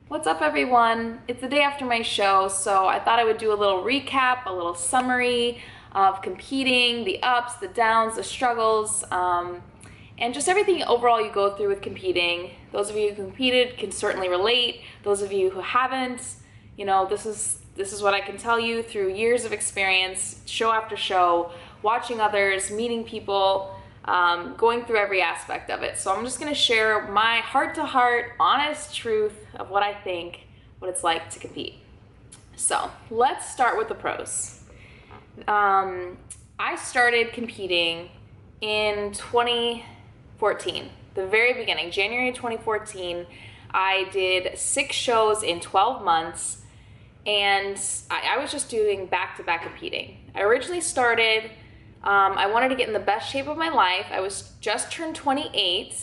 What's up, everyone? It's the day after my show, so I thought I would do a little recap, a little summary of competing, the ups, the downs, the struggles, and just everything overall you go through with competing. Those of you who competed can certainly relate. Those of you who haven't, this is what I can tell you through years of experience, show after show, watching others, meeting people, going through every aspect of it. So I'm just going to share my heart-to-heart, honest truth of what I think, what it's like to compete. So let's start with the pros. I started competing in 2014, the very beginning, January 2014. I did 6 shows in 12 months, and I was just doing back-to-back competing. I originally started, I wanted to get in the best shape of my life. I was just turned 28,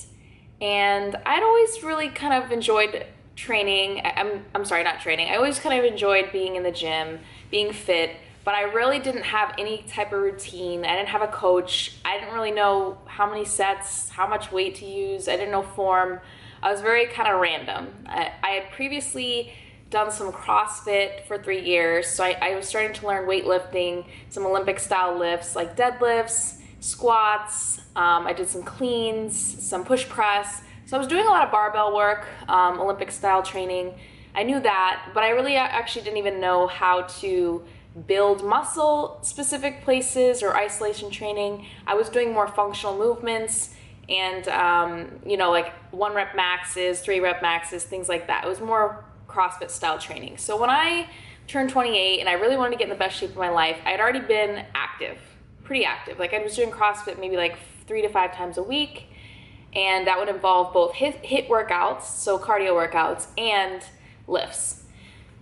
and I'd always really kind of enjoyed training. I'm sorry, not training. I always kind of enjoyed being in the gym, being fit, but I really didn't have any type of routine. I didn't have a coach. I didn't really know how many sets, how much weight to use. I didn't know form. I was very kind of random. I had previously done some CrossFit for 3 years, so I was starting to learn weightlifting, some Olympic style lifts like deadlifts, squats. I did some cleans, some push press. So I was doing a lot of barbell work, Olympic style training. I knew that, but I really actually didn't even know how to build muscle specific places or isolation training. I was doing more functional movements and like 1 rep maxes, 3 rep maxes, things like that. It was more CrossFit style training. So when I turned 28 and I really wanted to get in the best shape of my life, I had already been active, pretty active. Like I was doing CrossFit maybe like 3 to 5 times a week, and that would involve both HIIT workouts, so cardio workouts, and lifts.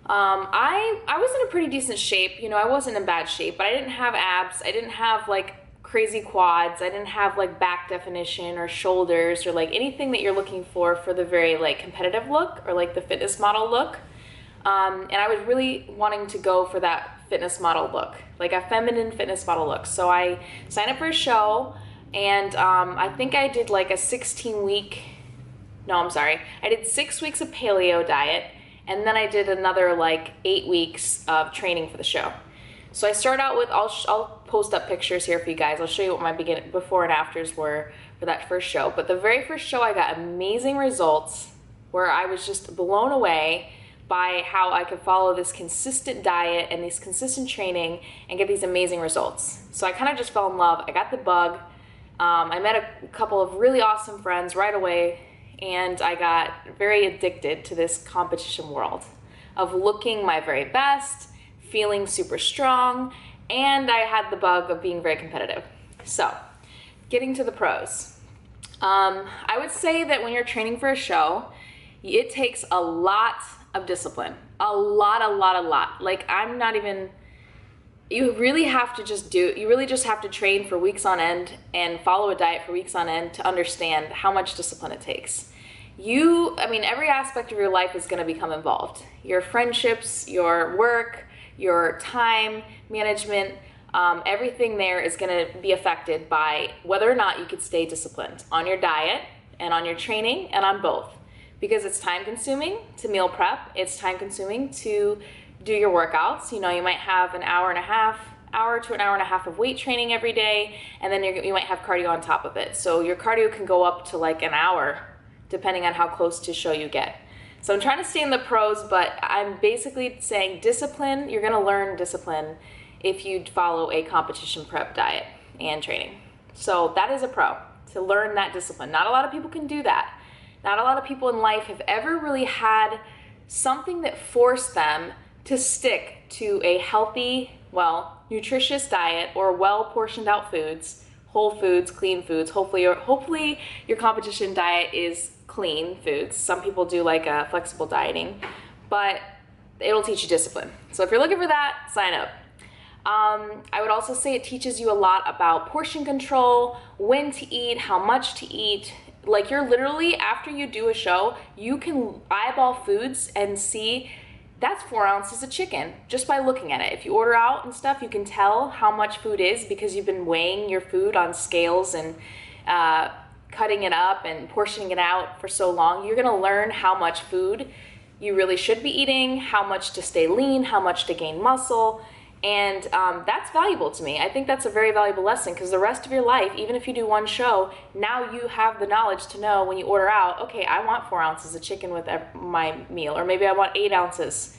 I was in a pretty decent shape. I wasn't in bad shape, but I didn't have abs. I didn't have like crazy quads. I didn't have like back definition or shoulders or like anything that you're looking for the very like competitive look or like the fitness model look. And I was really wanting to go for that fitness model look, like a feminine fitness model look. So I signed up for a show, and I think I did like a 16-week, I did 6 weeks of paleo diet, and then I did another like 8 weeks of training for the show. So I start out with, I'll post up pictures here for you guys. I'll show you what my before and afters were for that first show. But the very first show, I got amazing results where I was just blown away by how I could follow this consistent diet and this consistent training and get these amazing results. So I kind of just fell in love. I got the bug. I met a couple of really awesome friends right away, and I got very addicted to this competition world of looking my very best, feeling super strong, and I had the bug of being very competitive. So, getting to the pros. I would say that when you're training for a show, it takes a lot of discipline. A lot. Like, you really just have to train for weeks on end and follow a diet for weeks on end to understand how much discipline it takes. Every aspect of your life is going to become involved. Your friendships, your work, your time management, everything there is going to be affected by whether or not you could stay disciplined on your diet and on your training and on both. Because it's time consuming to meal prep, it's time consuming to do your workouts. You might have an hour to an hour and a half of weight training every day, and then you might have cardio on top of it. So your cardio can go up to like an hour, depending on how close to show you get. So I'm trying to stay in the pros, but I'm basically saying discipline, you're gonna learn discipline if you follow a competition prep diet and training. So that is a pro, to learn that discipline. Not a lot of people can do that. Not a lot of people in life have ever really had something that forced them to stick to a healthy, nutritious diet or well-portioned out foods, whole foods, clean foods. Hopefully your competition diet is clean foods. Some people do like a flexible dieting, but it'll teach you discipline. So if you're looking for that, sign up. I would also say it teaches you a lot about portion control, when to eat, how much to eat. Like you're literally, after you do a show, you can eyeball foods and see that's 4 ounces of chicken just by looking at it. If you order out and stuff, you can tell how much food is because you've been weighing your food on scales and cutting it up and portioning it out for so long. You're gonna learn how much food you really should be eating, how much to stay lean, how much to gain muscle. And that's valuable to me. I think that's a very valuable lesson, because the rest of your life, even if you do one show, now you have the knowledge to know when you order out, okay, I want 4 ounces of chicken with my meal, or maybe I want 8 ounces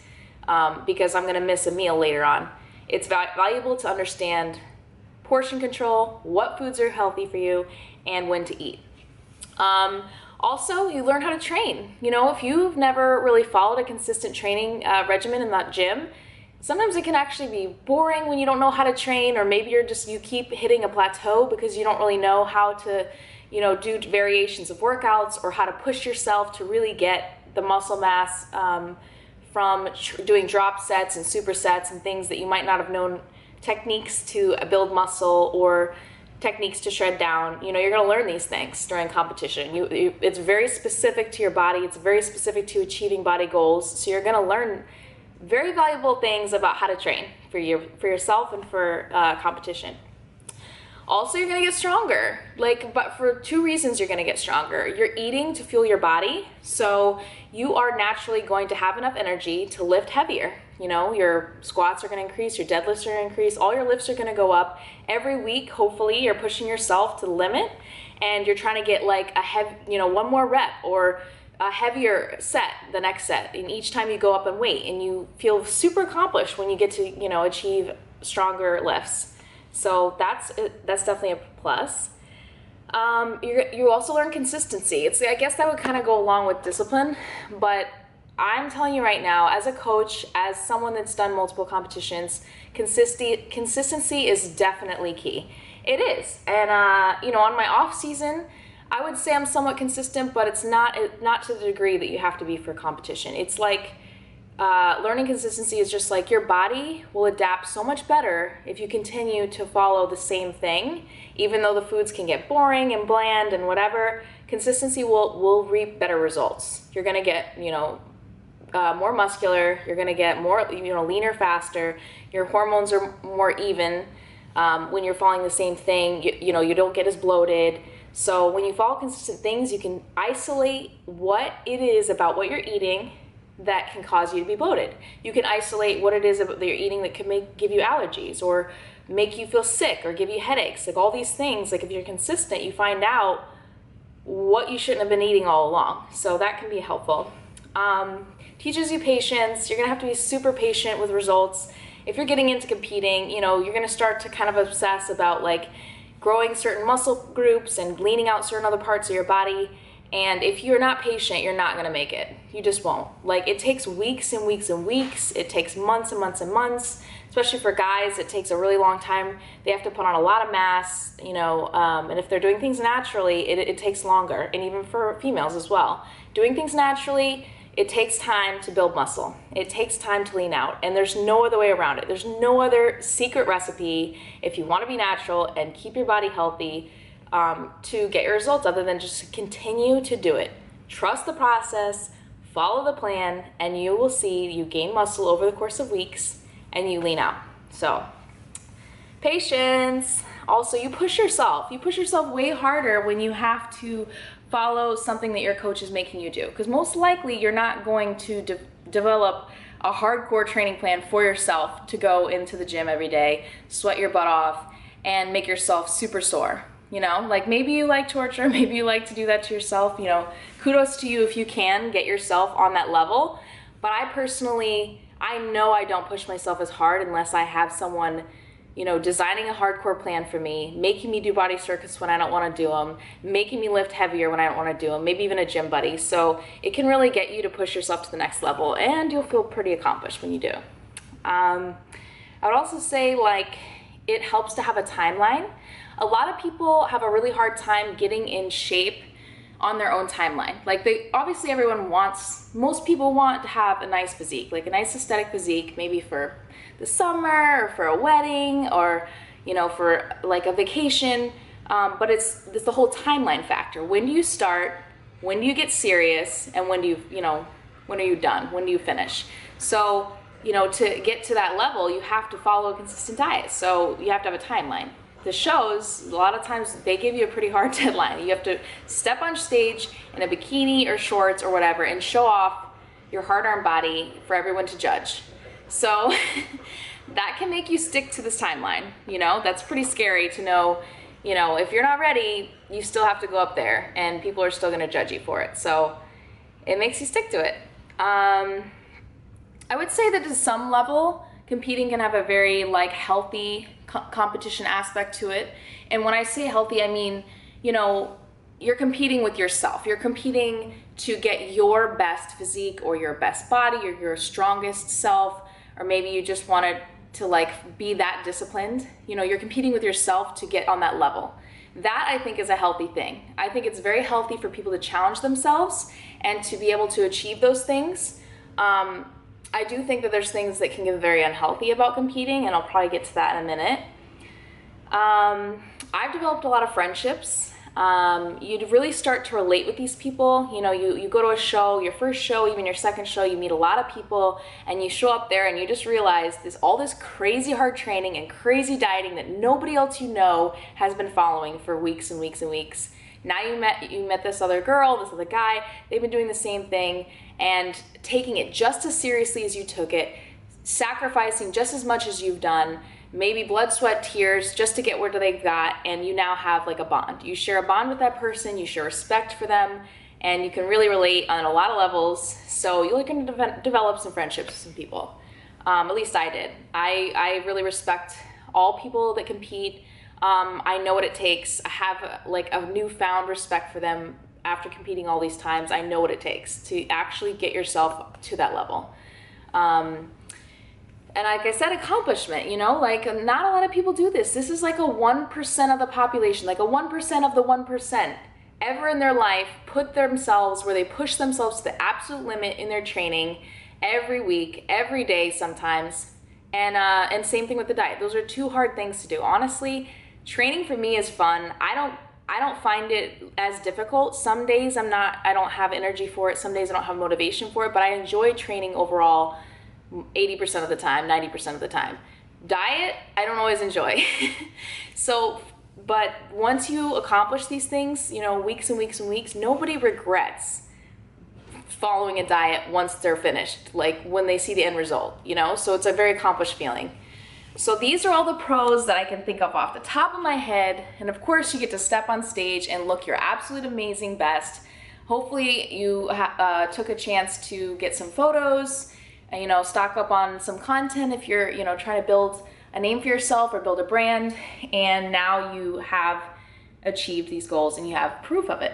because I'm gonna miss a meal later on. It's valuable to understand portion control, what foods are healthy for you, and when to eat. Also, you learn how to train. You know, if you've never really followed a consistent training regimen in that gym, sometimes it can actually be boring when you don't know how to train, or maybe you keep hitting a plateau because you don't really know how to, you know, do variations of workouts, or how to push yourself to really get the muscle mass from doing drop sets and supersets and things that you might not have known, techniques to build muscle or techniques to shred down. You know, you're going to learn these things during competition. It's very specific to your body. It's very specific to achieving body goals. So you're going to learn very valuable things about how to train for yourself and for competition. Also, you're going to get stronger. But for 2 reasons you're going to get stronger. You're eating to fuel your body, so you are naturally going to have enough energy to lift heavier. You know, your squats are going to increase, your deadlifts are going to increase, all your lifts are going to go up. Every week, hopefully, you're pushing yourself to the limit, and you're trying to get like one more rep or a heavier set the next set. And each time you go up in weight, and you feel super accomplished when you get to, you know, achieve stronger lifts. So that's definitely a plus. You also learn consistency. I guess that would kind of go along with discipline, but I'm telling you right now, as a coach, as someone that's done multiple competitions, consistency is definitely key. It is. And you know, on my off season, I would say I'm somewhat consistent, but it's not to the degree that you have to be for competition. It's like learning consistency is just like your body will adapt so much better if you continue to follow the same thing, even though the foods can get boring and bland and whatever. Consistency will reap better results. You're gonna get, you know, more muscular. You're gonna get more, you know, leaner faster. Your hormones are more even when you're following the same thing. You know, you don't get as bloated. So when you follow consistent things, you can isolate what it is about what you're eating that can cause you to be bloated. You can isolate what it is that you're eating that could give you allergies, or make you feel sick, or give you headaches. Like all these things, like if you're consistent, you find out what you shouldn't have been eating all along. So that can be helpful. Teaches you patience. You're gonna have to be super patient with results. If you're getting into competing, you know, you're gonna start to kind of obsess about like growing certain muscle groups and leaning out certain other parts of your body. And if you're not patient, you're not gonna make it. You just won't. Like, it takes weeks and weeks and weeks. It takes months and months and months. Especially for guys, it takes a really long time. They have to put on a lot of mass, you know, and if they're doing things naturally, it takes longer. And even for females as well. Doing things naturally, it takes time to build muscle. It takes time to lean out, and there's no other way around it. There's no other secret recipe if you wanna be natural and keep your body healthy to get your results, other than just continue to do it. Trust the process, follow the plan, and you will see you gain muscle over the course of weeks and you lean out. So, patience. Also, you push yourself. You push yourself way harder when you have to follow something that your coach is making you do, because most likely you're not going to develop a hardcore training plan for yourself to go into the gym every day, sweat your butt off, and make yourself super sore. You know, like maybe you like torture, maybe you like to do that to yourself, you know, kudos to you if you can get yourself on that level. But I personally, I know I don't push myself as hard unless I have someone, you know, designing a hardcore plan for me, making me do body circuits when I don't want to do them, making me lift heavier when I don't want to do them, maybe even a gym buddy. So it can really get you to push yourself to the next level, and you'll feel pretty accomplished when you do. I would also say, like, it helps to have a timeline. A lot of people have a really hard time getting in shape on their own timeline. Like, obviously most people want to have a nice physique, like a nice aesthetic physique, maybe for the summer or for a wedding, or, you know, for like a vacation. But it's the whole timeline factor. When do you start? When do you get serious? And when are you done? When do you finish? So, you know, to get to that level, you have to follow a consistent diet. So you have to have a timeline. The shows, a lot of times they give you a pretty hard deadline. You have to step on stage in a bikini or shorts or whatever and show off your hard-earned body for everyone to judge. So that can make you stick to this timeline, you know? That's pretty scary to know, you know, if you're not ready, you still have to go up there and people are still gonna judge you for it. So it makes you stick to it. I would say that to some level, competing can have a very like healthy competition aspect to it. And when I say healthy, I mean, you know, you're competing with yourself. You're competing to get your best physique or your best body or your strongest self, or maybe you just wanted to like be that disciplined. You know, you're competing with yourself to get on that level. That I think is a healthy thing. I think it's very healthy for people to challenge themselves and to be able to achieve those things. I do think that there's things that can get very unhealthy about competing, and I'll probably get to that in a minute. I've developed a lot of friendships. You'd really start to relate with these people. You know, you go to a show, your first show, even your second show, you meet a lot of people, and you show up there and you just realize all this crazy hard training and crazy dieting that nobody else you know has been following for weeks and weeks and weeks. Now you met this other girl, this other guy, they've been doing the same thing and taking it just as seriously as you took it, sacrificing just as much as you've done, maybe blood, sweat, tears, just to get where they got, and you now have like a bond. You share a bond with that person, you share respect for them, and you can really relate on a lot of levels. So you're looking to develop some friendships with some people. At least I did. I really respect all people that compete. I know what it takes. I have like a newfound respect for them after competing all these times. I know what it takes to actually get yourself to that level. And like I said, accomplishment, you know, like not a lot of people do this. This is like a 1% of the population, like a 1% of the 1% ever in their life put themselves where they push themselves to the absolute limit in their training every week, every day sometimes. And same thing with the diet. Those are two hard things to do. Honestly, training for me is fun. I don't find it as difficult. Some days I don't have energy for it. Some days I don't have motivation for it, but I enjoy training overall 80% of the time, 90% of the time. Diet, I don't always enjoy. But once you accomplish these things, you know, weeks and weeks and weeks, nobody regrets following a diet once they're finished, like when they see the end result, you know? So it's a very accomplished feeling. So these are all the pros that I can think of off the top of my head. And of course you get to step on stage and look your absolute amazing best. Hopefully you took a chance to get some photos and, you know, stock up on some content if you're, you know, trying to build a name for yourself or build a brand. And now you have achieved these goals and you have proof of it.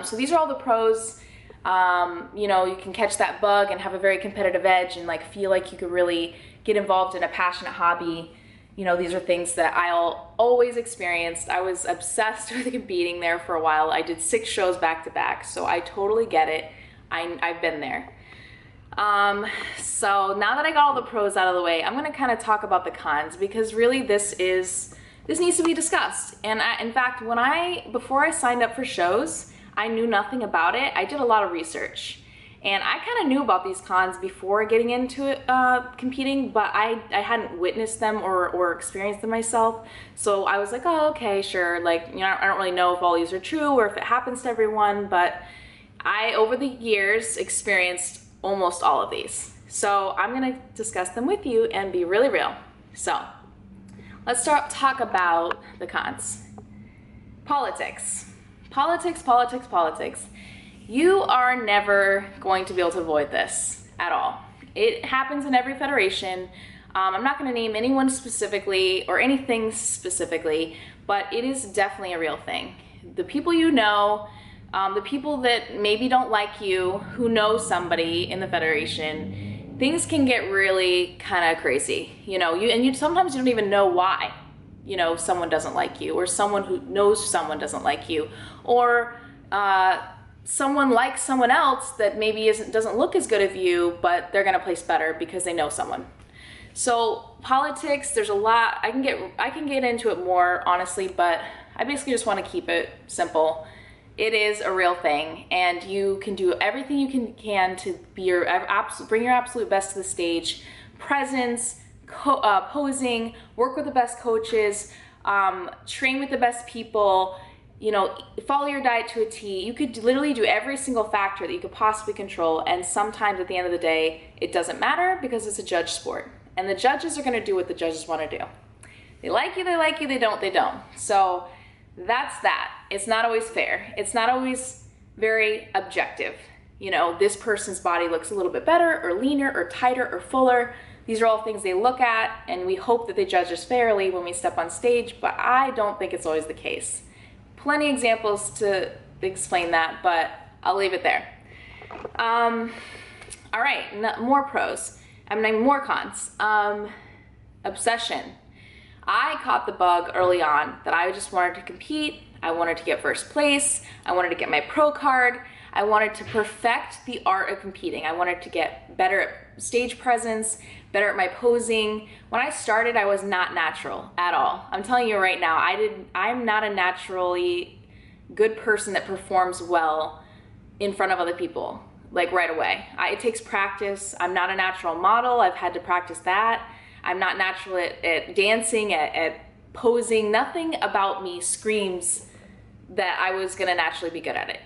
So these are all the pros. You know, you can catch that bug and have a very competitive edge and like feel like you could really get involved in a passionate hobby. You know, these are things that I always experienced. I was obsessed with competing there for a while. I did 6 shows back to back, so I totally get it. I've been there. So now that I got all the pros out of the way, I'm gonna kind of talk about the cons, because really this needs to be discussed. And in fact, before I signed up for shows, I knew nothing about it. I did a lot of research. And I kind of knew about these cons before getting into it, competing, but I hadn't witnessed them or experienced them myself. So I was like, oh, okay, sure. Like, you know, I don't really know if all these are true or if it happens to everyone, but I, over the years, experienced almost all of these. So I'm gonna discuss them with you and be really real. So let's talk about the cons. Politics. Politics, politics, politics. You are never going to be able to avoid this at all. It happens in every federation. I'm not going to name anyone specifically or anything specifically, but it is definitely a real thing. The people you know, the people that maybe don't like you, who know somebody in the federation, things can get really kind of crazy. You know, you sometimes you don't even know why, you know, someone doesn't like you, or someone who knows someone doesn't like you, or someone likes someone else that maybe doesn't look as good as you, but they're gonna place better because they know someone. So politics, there's a lot. I can get into it more honestly, but I basically just want to keep it simple. It is a real thing, and you can do everything you can to bring your absolute best to the stage. Presence, posing, work with the best coaches, train with the best people, you know, follow your diet to a T. You could literally do every single factor that you could possibly control, and sometimes at the end of the day, it doesn't matter because it's a judge sport. And the judges are gonna do what the judges wanna do. They like you, they don't, they don't. So that's that. It's not always fair. It's not always very objective. You know, this person's body looks a little bit better or leaner or tighter or fuller. These are all things they look at, and we hope that they judge us fairly when we step on stage, but I don't think it's always the case. Plenty of examples to explain that, but I'll leave it there. All right, more pros. More cons. Obsession. I caught the bug early on that I just wanted to compete. I wanted to get first place. I wanted to get my pro card. I wanted to perfect the art of competing. I wanted to get better at stage presence, better at my posing. When I started, I was not natural at all. I'm telling you right now, I'm not a naturally good person that performs well in front of other people, like right away. It takes practice. I'm not a natural model. I've had to practice that. I'm not natural at dancing, at posing. Nothing about me screams that I was gonna naturally be good at it.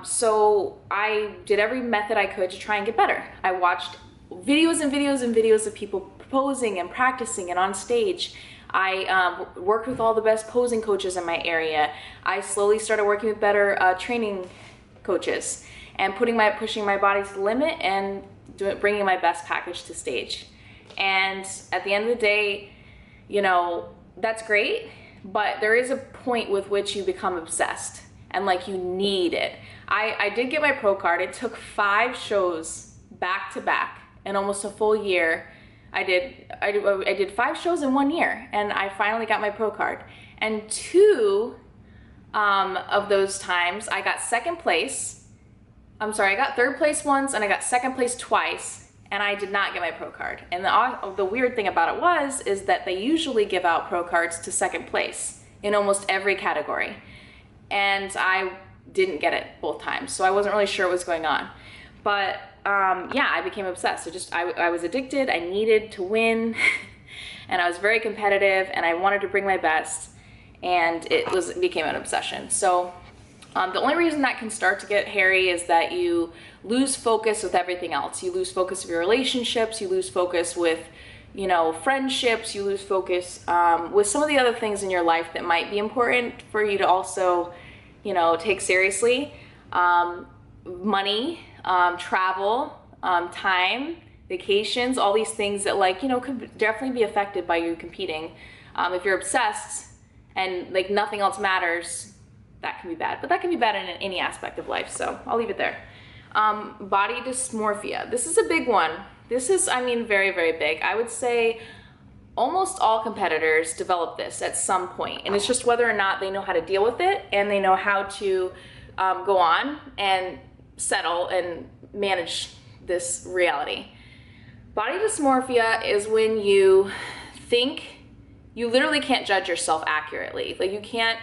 So I did every method I could to try and get better. I watched videos and videos and videos of people posing and practicing and on stage. I worked with all the best posing coaches in my area. I slowly started working with better training coaches and pushing my body to the limit and bringing my best package to stage. And at the end of the day, you know, that's great, but there is a point with which you become obsessed and like you need it. I did get my pro card. It took 5 shows back to back in almost a full year. I did 5 shows in 1 year, and I finally got my pro card. And 2 of those times I got second place. I'm sorry, I got third place once and I got second place twice, and I did not get my pro card. And the weird thing about it is that they usually give out pro cards to second place in almost every category. And I didn't get it both times, so I wasn't really sure what was going on. But yeah, I became obsessed. I was addicted. I needed to win, and I was very competitive, and I wanted to bring my best, and it became an obsession. So the only reason that can start to get hairy is that you lose focus with everything else. You lose focus of your relationships. You lose focus with, you know, friendships. You lose focus with some of the other things in your life that might be important for you to also, you know, take seriously. Money, travel, time, vacations, all these things that, like, you know, could definitely be affected by you competing. If you're obsessed and like nothing else matters, that can be bad. But that can be bad in any aspect of life, so I'll leave it there. Body dysmorphia. This is a big one. This is, I mean, very, very big. I would say almost all competitors develop this at some point, and it's just whether or not they know how to deal with it and they know how to go on and settle and manage this reality. Body dysmorphia is when you think you literally can't judge yourself accurately. Like, you can't,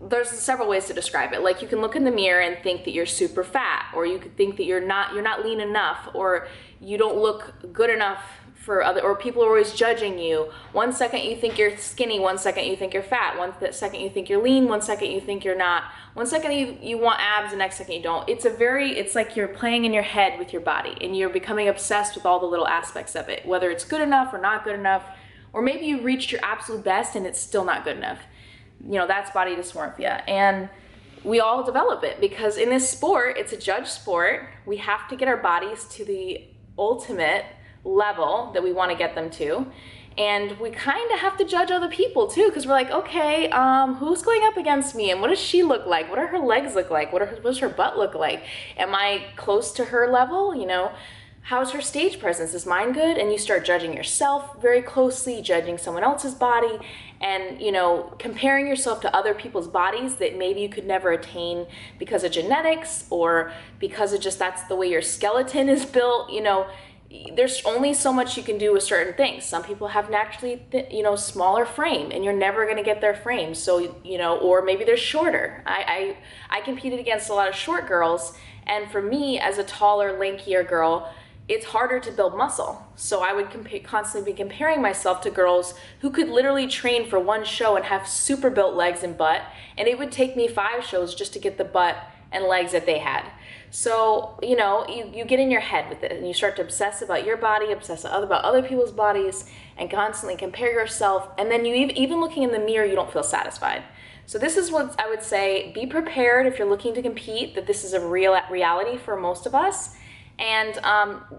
there's several ways to describe it. Like, you can look in the mirror and think that you're super fat, or you could think that you're not lean enough, or you don't look good enough for other, or people are always judging you. One second you think you're skinny, one second you think you're fat, one second you think you're lean, one second you think you're not, one second you want abs, the next second you don't. It's like you're playing in your head with your body, and you're becoming obsessed with all the little aspects of it, whether it's good enough or not good enough, or maybe you reached your absolute best and it's still not good enough. You know, that's body dysmorphia. And we all develop it because in this sport, it's a judge sport. We have to get our bodies to the ultimate level that we want to get them to. And we kind of have to judge other people too, because we're like, okay, who's going up against me? And what does she look like? What do her legs look like? What does her butt look like? Am I close to her level? You know, how's her stage presence? Is mine good? And you start judging yourself very closely, judging someone else's body, and, you know, comparing yourself to other people's bodies that maybe you could never attain because of genetics, or because of just that's the way your skeleton is built. You know, there's only so much you can do with certain things. Some people have naturally, you know, smaller frame, and you're never going to get their frame. So, you know, or maybe they're shorter. I competed against a lot of short girls, and for me as a taller, lankier girl, it's harder to build muscle. So I would constantly be comparing myself to girls who could literally train for one show and have super built legs and butt, and it would take me 5 shows just to get the butt and legs that they had. So, you know, you get in your head with it, and you start to obsess about your body, obsess about other people's bodies, and constantly compare yourself, and then you even looking in the mirror, you don't feel satisfied. So this is what I would say: be prepared if you're looking to compete, that this is a real reality for most of us. And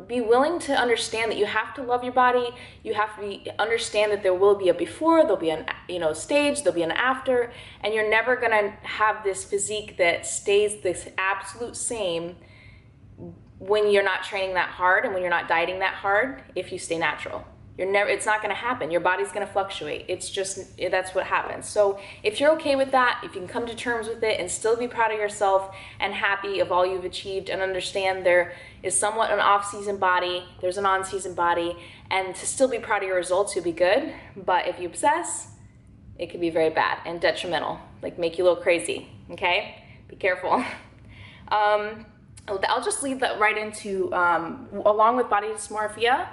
be willing to understand that you have to love your body. You have to understand that there will be a before, there'll be an stage, there'll be an after, and you're never gonna have this physique that stays this absolute same when you're not training that hard and when you're not dieting that hard. If you stay natural, it's not gonna happen. Your body's gonna fluctuate. It's just, that's what happens. So if you're okay with that, if you can come to terms with it and still be proud of yourself and happy of all you've achieved, and understand there is somewhat an off-season body, there's an on-season body, and to still be proud of your results, you'll be good. But if you obsess, it could be very bad and detrimental, like make you a little crazy, okay? Be careful. I'll just lead that right into, along with body dysmorphia,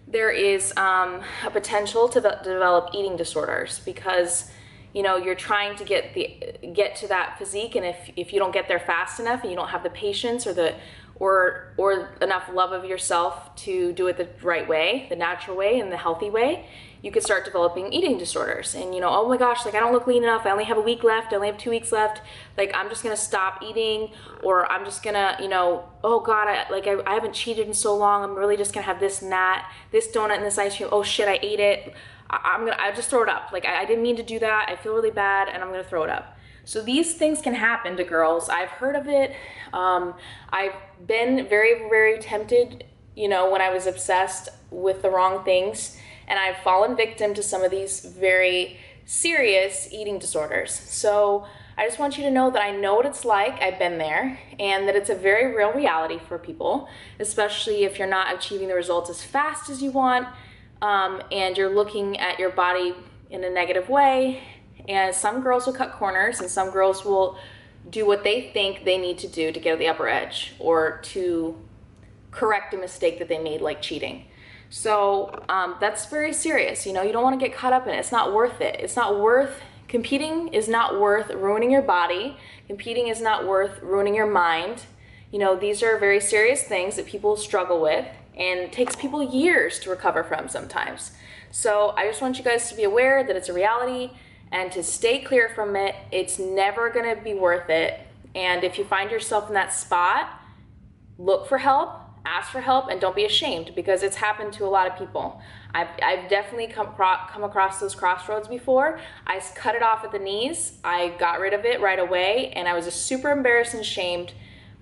there is a potential to develop eating disorders, because you know you're trying to get to that physique, and if you don't get there fast enough and you don't have the patience or enough love of yourself to do it the right way, the natural way and the healthy way, you could start developing eating disorders. And you know, oh my gosh, like I don't look lean enough, I only have a week left, I only have 2 weeks left, like I'm just gonna stop eating, or I'm just gonna, you know, oh God, I haven't cheated in so long, I'm really just gonna have this and that, this donut and this ice cream, oh shit, I ate it, I just throw it up, like I didn't mean to do that, I feel really bad, and I'm gonna throw it up. So these things can happen to girls. I've heard of it. I've been very, very tempted, you know, when I was obsessed with the wrong things, and I've fallen victim to some of these very serious eating disorders. So I just want you to know that I know what it's like, I've been there, and that it's a very real reality for people, especially if you're not achieving the results as fast as you want, and you're looking at your body in a negative way. And some girls will cut corners, and some girls will do what they think they need to do to get the upper edge, or to correct a mistake that they made, like cheating. So that's very serious. You know, you don't want to get caught up in it. It's not worth it. It's not worth, competing is not worth ruining your body. Competing is not worth ruining your mind. You know, these are very serious things that people struggle with, and it takes people years to recover from sometimes. So I just want you guys to be aware that it's a reality, and to stay clear from it. It's never gonna be worth it. And if you find yourself in that spot, look for help, ask for help, and don't be ashamed, because it's happened to a lot of people. I've definitely come across those crossroads before. I cut it off at the knees, I got rid of it right away, and I was just super embarrassed and ashamed,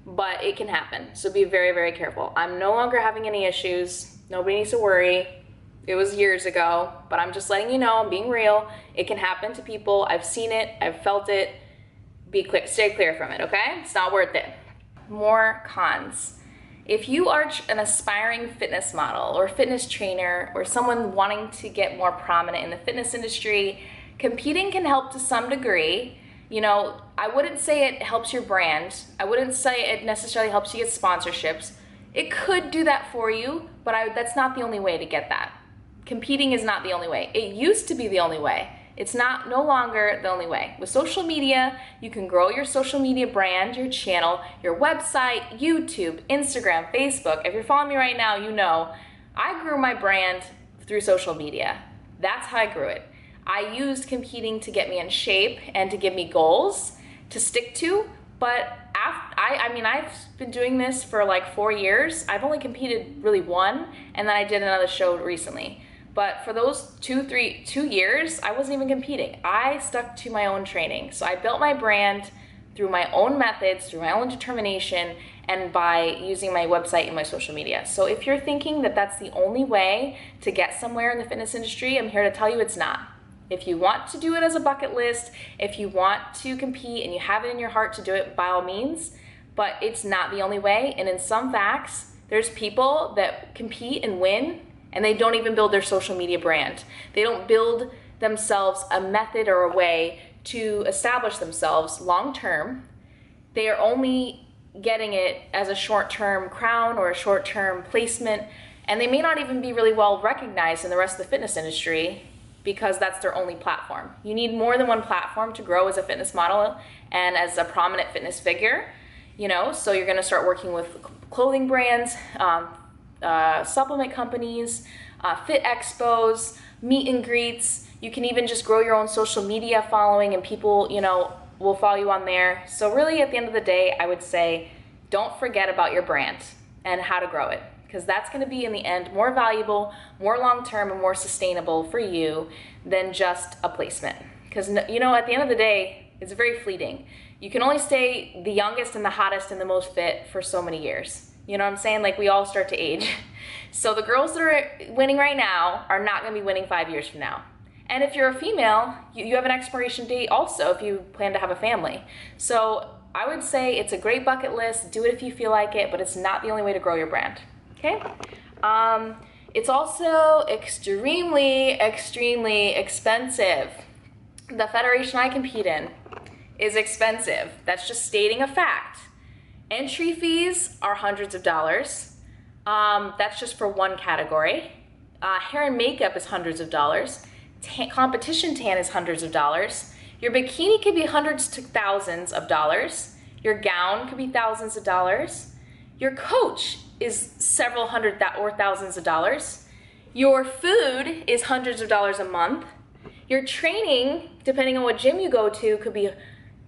but it can happen. So be very, very careful. I'm no longer having any issues, nobody needs to worry. It was years ago, but I'm just letting you know, I'm being real. It can happen to people. I've seen it, I've felt it. Stay clear from it, okay? It's not worth it. More cons. If you are an aspiring fitness model or fitness trainer, or someone wanting to get more prominent in the fitness industry, competing can help to some degree. You know, I wouldn't say it helps your brand. I wouldn't say it necessarily helps you get sponsorships. It could do that for you, but that's not the only way to get that. Competing is not the only way. It used to be the only way. It's no longer the only way. With social media, you can grow your social media brand, your channel, your website, YouTube, Instagram, Facebook. If you're following me right now, you know I grew my brand through social media. That's how I grew it. I used competing to get me in shape and to give me goals to stick to, but I mean, I've been doing this for like 4 years. I've only competed really one, and then I did another show recently. But for those 2 years, I wasn't even competing. I stuck to my own training. So I built my brand through my own methods, through my own determination, and by using my website and my social media. So if you're thinking that that's the only way to get somewhere in the fitness industry, I'm here to tell you it's not. If you want to do it as a bucket list, if you want to compete and you have it in your heart to do it, by all means, but it's not the only way. And in some facts, there's people that compete and win, and they don't even build their social media brand. They don't build themselves a method or a way to establish themselves long term. They are only getting it as a short-term crown or a short-term placement, and they may not even be really well recognized in the rest of the fitness industry because that's their only platform. You need more than one platform to grow as a fitness model and as a prominent fitness figure, you know, so you're gonna start working with clothing brands, supplement companies, fit expos, meet and greets. You can even just grow your own social media following and people, you know, will follow you on there. So really at the end of the day, I would say don't forget about your brand and how to grow it, because that's going to be in the end more valuable, more long-term, and more sustainable for you than just a placement. Because, you know, at the end of the day, it's very fleeting. You can only stay the youngest and the hottest and the most fit for so many years. You know what I'm saying? Like, we all start to age. So the girls that are winning right now are not going to be winning 5 years from now. And if you're a female, you have an expiration date also if you plan to have a family. So I would say it's a great bucket list. Do it if you feel like it, but it's not the only way to grow your brand. Okay? It's also extremely, extremely expensive. The federation I compete in is expensive. That's just stating a fact. Entry fees are hundreds of dollars. That's just for one category. Hair and makeup is hundreds of dollars. Competition tan is hundreds of dollars. Your bikini could be hundreds to thousands of dollars. Your gown could be thousands of dollars. Your coach is several hundred or thousands of dollars. Your food is hundreds of dollars a month. Your training, depending on what gym you go to, could be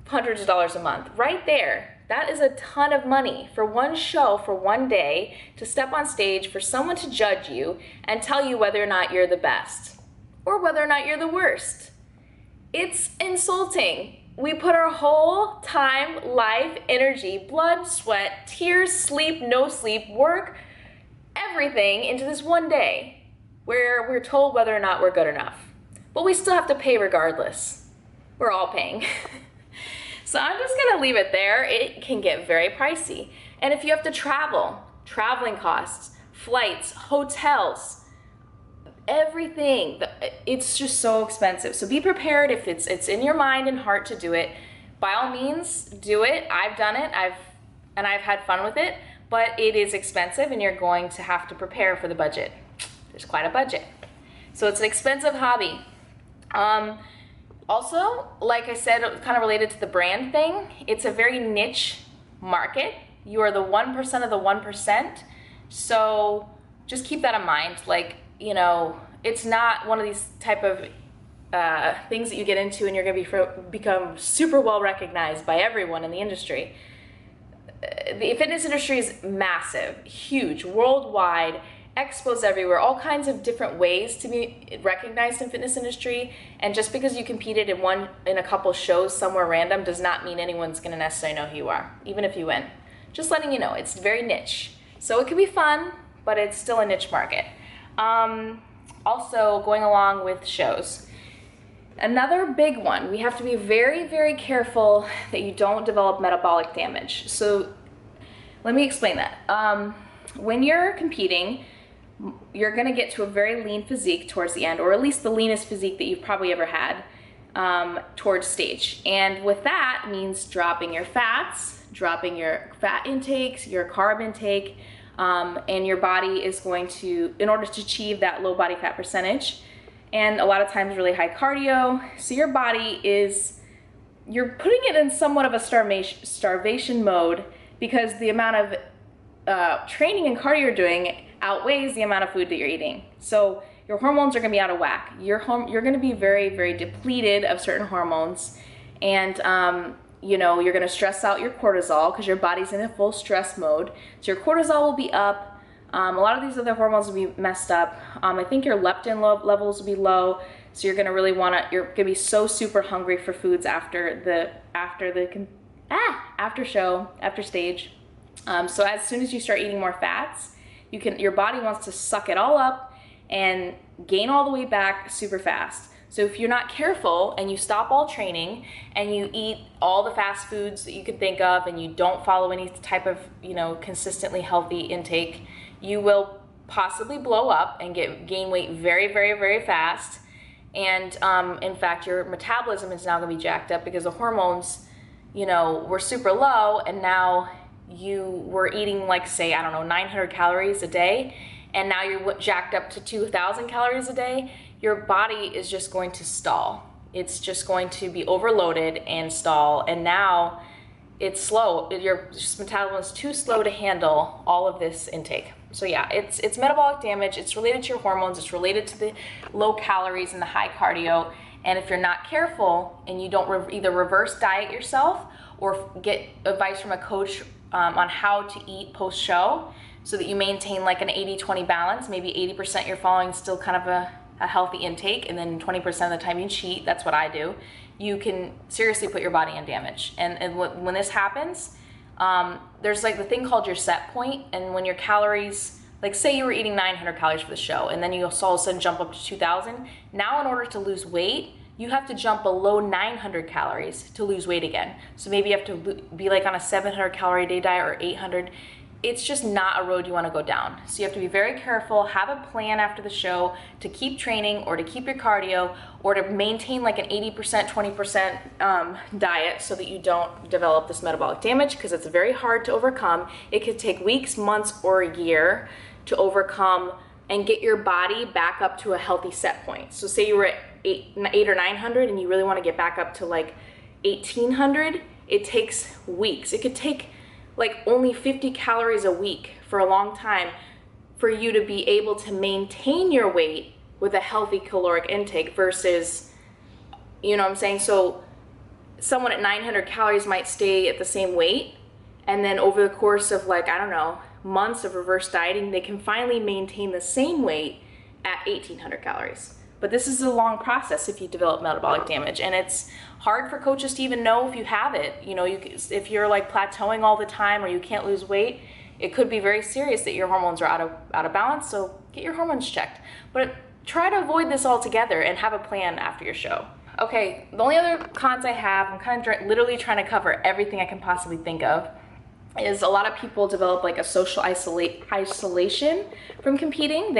hundreds of dollars a month. Right there, that is a ton of money for one show, for one day, to step on stage, for someone to judge you and tell you whether or not you're the best or whether or not you're the worst. It's insulting. We put our whole time, life, energy, blood, sweat, tears, sleep, no sleep, work, everything into this one day where we're told whether or not we're good enough. But we still have to pay regardless. We're all paying. So I'm just gonna leave it there. It can get very pricey. And if you have to travel, traveling costs, flights, hotels, everything, it's just so expensive. So be prepared. If it's in your mind and heart to do it, by all means do it. I've done it, I've had fun with it, but it is expensive and you're going to have to prepare for the budget. There's quite a budget. So it's an expensive hobby. Also, like I said, kind of related to the brand thing, it's a very niche market. You are the 1% of the 1%. So just keep that in mind. Like, you know, it's not one of these type of things that you get into and you're going to become super well recognized by everyone in the industry. The fitness industry is massive, huge, worldwide, expos everywhere, all kinds of different ways to be recognized in fitness industry. And just because you competed in a couple shows somewhere random does not mean anyone's going to necessarily know who you are, even if you win. Just letting you know, it's very niche. So it can be fun, but it's still a niche market. Also, going along with shows, another big one, we have to be very, very careful that you don't develop metabolic damage. So let me explain that. When you're competing, you're going to get to a very lean physique towards the end, or at least the leanest physique that you've probably ever had towards stage. And with that means dropping your fats, dropping your fat intakes, your carb intake, and your body is going to, in order to achieve that low body fat percentage, and a lot of times really high cardio, so your body is, you're putting it in somewhat of a starvation mode because the amount of training and cardio you're doing outweighs the amount of food that you're eating. So your hormones are going to be out of whack. You're going to be very, very depleted of certain hormones, and you know, you're going to stress out your cortisol because your body's in a full stress mode. So your cortisol will be up. A lot of these other hormones will be messed up. I think your leptin levels will be low. So you're going to really want to, you're going to be so super hungry for foods after stage. So as soon as you start eating more fats, your body wants to suck it all up and gain all the way back super fast. So if you're not careful and you stop all training and you eat all the fast foods that you can think of and you don't follow any type of, you know, consistently healthy intake, you will possibly blow up and gain weight very, very, very fast. And in fact, your metabolism is now going to be jacked up because the hormones, you know, were super low, and now you were eating like, say, I don't know, 900 calories a day, and now you're jacked up to 2,000 calories a day, your body is just going to stall. It's just going to be overloaded and stall, and now it's slow. Your metabolism is too slow to handle all of this intake. So yeah, it's metabolic damage. It's related to your hormones. It's related to the low calories and the high cardio. And if you're not careful and you don't either reverse diet yourself or get advice from a coach on how to eat post-show so that you maintain like an 80-20 balance, maybe 80% you're following still kind of a healthy intake, and then 20% of the time you cheat, that's what I do, you can seriously put your body in damage. And when this happens, there's like the thing called your set point, and when your calories, like say you were eating 900 calories for the show, and then you all of a sudden jump up to 2,000, now in order to lose weight, you have to jump below 900 calories to lose weight again. So maybe you have to be like on a 700 calorie a day diet or 800. It's just not a road you want to go down. So you have to be very careful, have a plan after the show to keep training or to keep your cardio or to maintain like an 80%, 20% diet so that you don't develop this metabolic damage, because it's very hard to overcome. It could take weeks, months, or a year to overcome and get your body back up to a healthy set point. So say you were at 8 or 900 and you really want to get back up to like 1,800, it takes weeks. It could take like only 50 calories a week for a long time for you to be able to maintain your weight with a healthy caloric intake versus, you know what I'm saying? So someone at 900 calories might stay at the same weight, and then over the course of like, I don't know, months of reverse dieting, they can finally maintain the same weight at 1,800 calories. But this is a long process if you develop metabolic damage, and it's hard for coaches to even know if you have it. You know, if you're like plateauing all the time or you can't lose weight, it could be very serious that your hormones are out of balance, so get your hormones checked. But try to avoid this altogether and have a plan after your show. Okay, the only other cons I have, I'm kind of literally trying to cover everything I can possibly think of, is a lot of people develop like a social isolation from competing.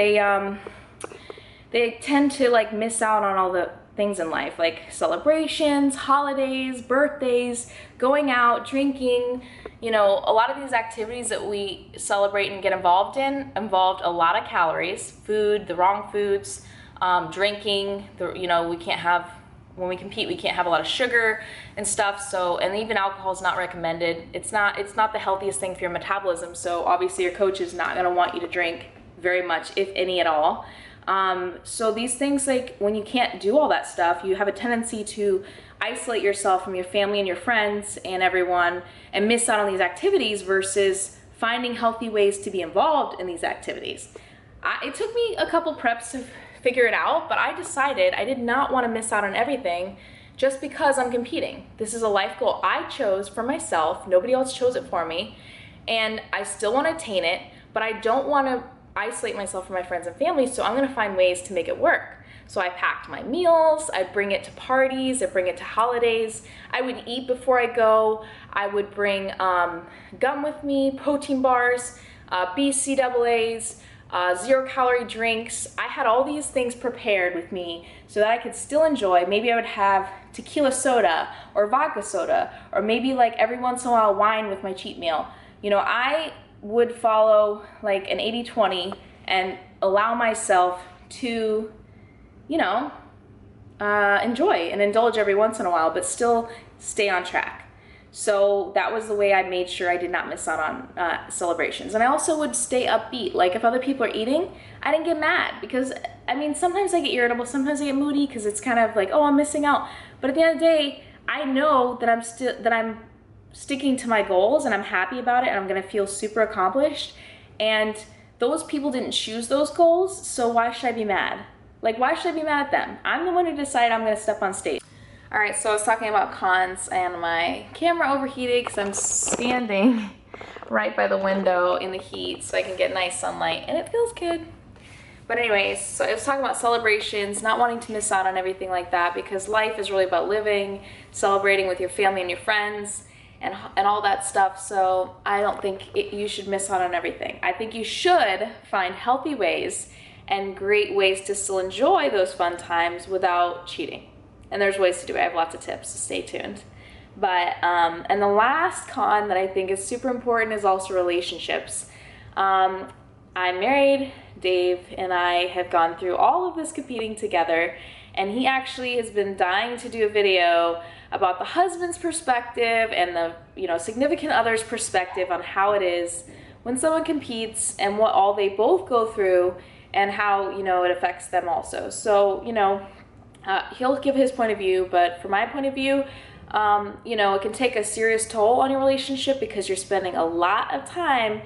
They tend to like miss out on all the things in life, like celebrations, holidays, birthdays, going out, drinking. You know, a lot of these activities that we celebrate and get involved in involved a lot of calories, food, the wrong foods, drinking. You know, we can't have, when we compete, we can't have a lot of sugar and stuff. So, and even alcohol is not recommended. It's not the healthiest thing for your metabolism. So obviously your coach is not going to want you to drink very much, if any at all. So these things, like when you can't do all that stuff, you have a tendency to isolate yourself from your family and your friends and everyone and miss out on these activities versus finding healthy ways to be involved in these activities. It took me a couple preps to figure it out, but I decided I did not want to miss out on everything just because I'm competing. This is a life goal I chose for myself. Nobody else chose it for me, and I still want to attain it, but I don't want to isolate myself from my friends and family, so I'm going to find ways to make it work. So I packed my meals, I bring it to parties, I bring it to holidays. I would eat before I go. I would bring gum with me, protein bars, BCAAs, 0-calorie drinks. I had all these things prepared with me so that I could still enjoy. Maybe I would have tequila soda or vodka soda, or maybe like every once in a while wine with my cheat meal. You know, I would follow like an 80-20 and allow myself to, you know, enjoy and indulge every once in a while, but still stay on track. So that was the way I made sure I did not miss out on celebrations. And I also would stay upbeat. Like if other people are eating, I didn't get mad, because I mean, sometimes I get irritable, sometimes I get moody, because it's kind of like, oh, I'm missing out. But at the end of the day, I know that I'm sticking to my goals and I'm happy about it and I'm gonna feel super accomplished. And those people didn't choose those goals, so why should I be mad? Like, why should I be mad at them? I'm the one who decided I'm gonna step on stage. All right, so I was talking about cons, and my camera overheated because I'm standing right by the window in the heat so I can get nice sunlight, and it feels good. But anyways, so I was talking about celebrations, not wanting to miss out on everything like that, because life is really about living, celebrating with your family and your friends, and all that stuff. So I don't think you should miss out on everything. I think you should find healthy ways and great ways to still enjoy those fun times without cheating. And there's ways to do it. I have lots of tips, so stay tuned. But, and the last con that I think is super important is also relationships. I'm married, Dave and I have gone through all of this competing together, and he actually has been dying to do a video about the husband's perspective and the, you know, significant other's perspective on how it is when someone competes and what all they both go through and how, you know, it affects them also. So, you know, he'll give his point of view, but from my point of view, you know, it can take a serious toll on your relationship because you're spending a lot of time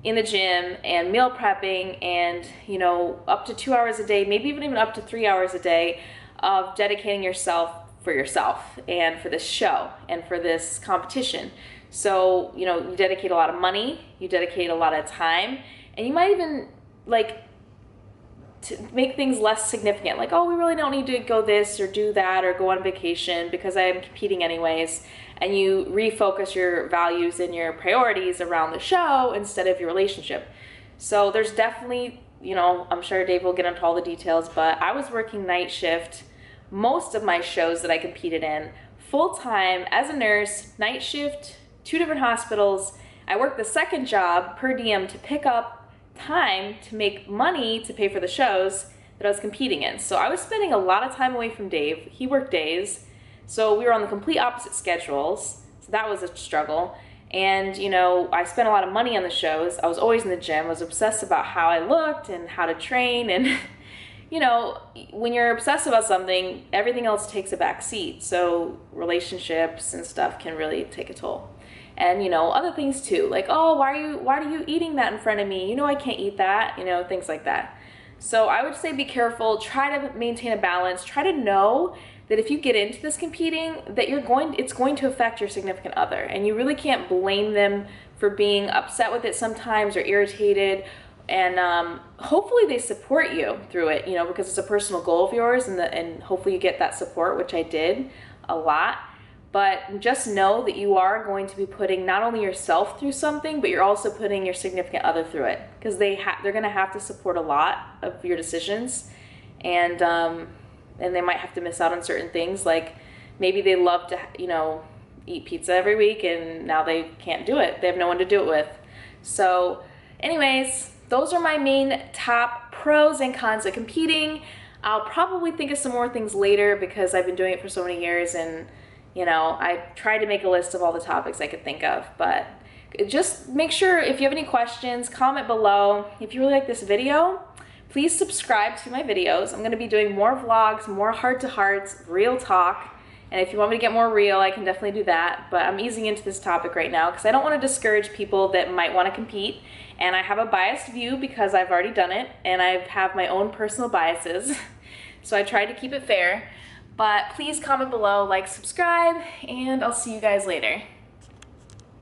in the gym and meal prepping and, you know, up to 2 hours a day, maybe even up to 3 hours a day of dedicating yourself for yourself and for this show and for this competition. So, you know, you dedicate a lot of money, you dedicate a lot of time, and you might even like to make things less significant, like, oh, we really don't need to go this or do that or go on vacation because I am competing anyways, and you refocus your values and your priorities around the show instead of your relationship. So there's definitely, you know, I'm sure Dave will get into all the details, but I was working night shift most of my shows that I competed in, full-time as a nurse, night shift, 2 different hospitals. I worked the second job per diem to pick up time to make money to pay for the shows that I was competing in. So I was spending a lot of time away from Dave. He worked days, so we were on the complete opposite schedules, so that was a struggle. And, you know, I spent a lot of money on the shows. I was always in the gym. I was obsessed about how I looked and how to train, and you know, when you're obsessed about something, everything else takes a back seat. So relationships and stuff can really take a toll. And, you know, other things too, like, oh, why are you eating that in front of me? You know I can't eat that, you know, things like that. So I would say be careful, try to maintain a balance, try to know that if you get into this competing, that it's going to affect your significant other, and you really can't blame them for being upset with it sometimes or irritated. And hopefully they support you through it, you know, because it's a personal goal of yours, and hopefully you get that support, which I did a lot. But just know that you are going to be putting not only yourself through something, but you're also putting your significant other through it, because they're going to have to support a lot of your decisions, and they might have to miss out on certain things. Like maybe they love to, you know, eat pizza every week, and now they can't do it. They have no one to do it with. So anyways, those are my main top pros and cons of competing. I'll probably think of some more things later because I've been doing it for so many years, and you know, I tried to make a list of all the topics I could think of. But just make sure, if you have any questions, comment below. If you really like this video, please subscribe to my videos. I'm going to be doing more vlogs, more heart-to-hearts, real talk. And if you want me to get more real, I can definitely do that. But I'm easing into this topic right now because I don't want to discourage people that might want to compete. And I have a biased view because I've already done it, and I have my own personal biases. So I try to keep it fair. But please comment below, like, subscribe, and I'll see you guys later.